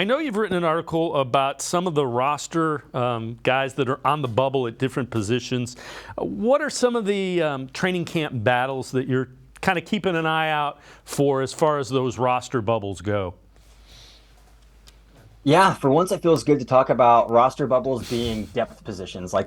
I know you've written an article about some of the roster guys that are on the bubble at different positions. What are some of the training camp battles that you're kind of keeping an eye out for as far as those roster bubbles go? Yeah, for once it feels good to talk about roster bubbles being depth positions. I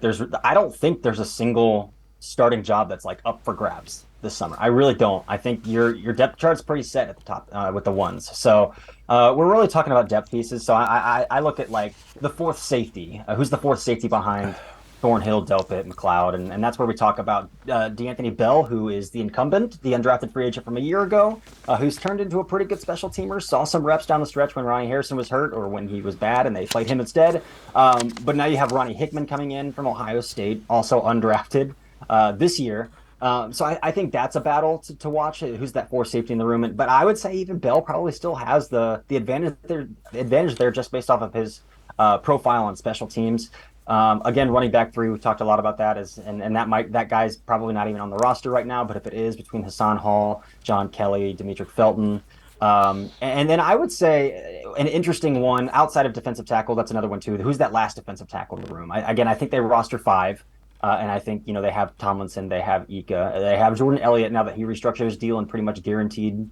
don't think there's a single starting job that's like up for grabs this summer. I really don't. I think your depth chart's pretty set at the top with the ones. So we're really talking about depth pieces. So I look at like the fourth safety. Who's the fourth safety behind Thornhill, Delpit, McLeod, and that's where we talk about D'Anthony Bell, who is the incumbent, the undrafted free agent from a year ago, who's turned into a pretty good special teamer. Saw some reps down the stretch when Ronnie Harrison was hurt or when he was bad, and they played him instead. But now you have Ronnie Hickman coming in from Ohio State, also undrafted this year. So I think that's a battle to watch. Who's that fourth safety in the room? But I would say even Bell probably still has the advantage there just based off of his profile on special teams. Again, running back three, we've talked a lot about that and that guy's probably not even on the roster right now, but if it is, between Hassan Hall, John Kelly, Demetric Felton. And then I would say an interesting one outside of defensive tackle, that's another one too. Who's that last defensive tackle in the room? I think they roster five. And I think, they have Tomlinson, they have Ika, they have Jordan Elliott now that he restructured his deal and pretty much guaranteed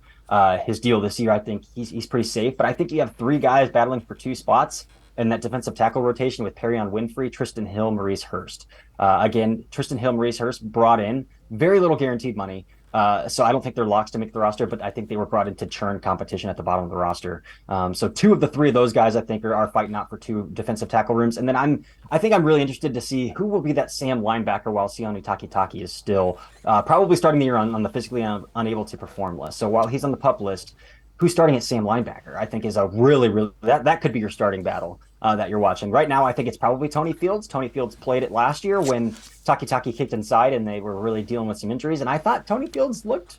his deal this year. I think he's pretty safe, but I think you have three guys battling for two spots in that defensive tackle rotation with Perrion Winfrey, Tristan Hill, Maurice Hurst. Again, Tristan Hill, Maurice Hurst brought in very little guaranteed money. So I don't think they're locks to make the roster, but I think they were brought in to churn competition at the bottom of the roster. So two of the three of those guys, I think, are fighting out for two defensive tackle rooms. And then I think I'm really interested to see who will be that Sam linebacker while Sione Takitaki is still probably starting the year on the physically unable to perform list. So while he's on the PUP list, who's starting at Sam linebacker, I think is a really that could be your starting battle that you're watching. Right now, I think it's probably Tony Fields. Tony Fields played it last year when Takitaki kicked inside and they were really dealing with some injuries. And I thought Tony Fields looked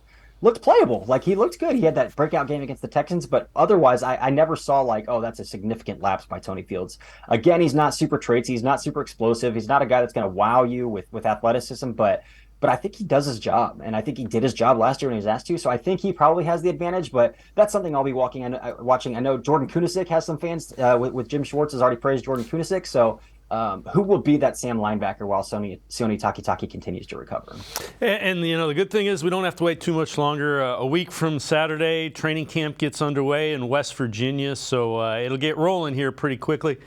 playable. Like, he looked good. He had that breakout game against the Texans, but otherwise I never saw like, oh, that's a significant lapse by Tony Fields. Again, he's not super traitsy. He's not super explosive. He's not a guy that's going to wow you with athleticism, but I think he does his job, and I think he did his job last year when he was asked to. So I think he probably has the advantage, but that's something I'll be watching. I know Jordan Kunasik has some fans with Jim Schwartz has already praised Jordan Kunasik. So who will be that Sam linebacker while Sione Takitaki continues to recover? And the good thing is we don't have to wait too much longer. A week from Saturday, training camp gets underway in West Virginia, so it'll get rolling here pretty quickly.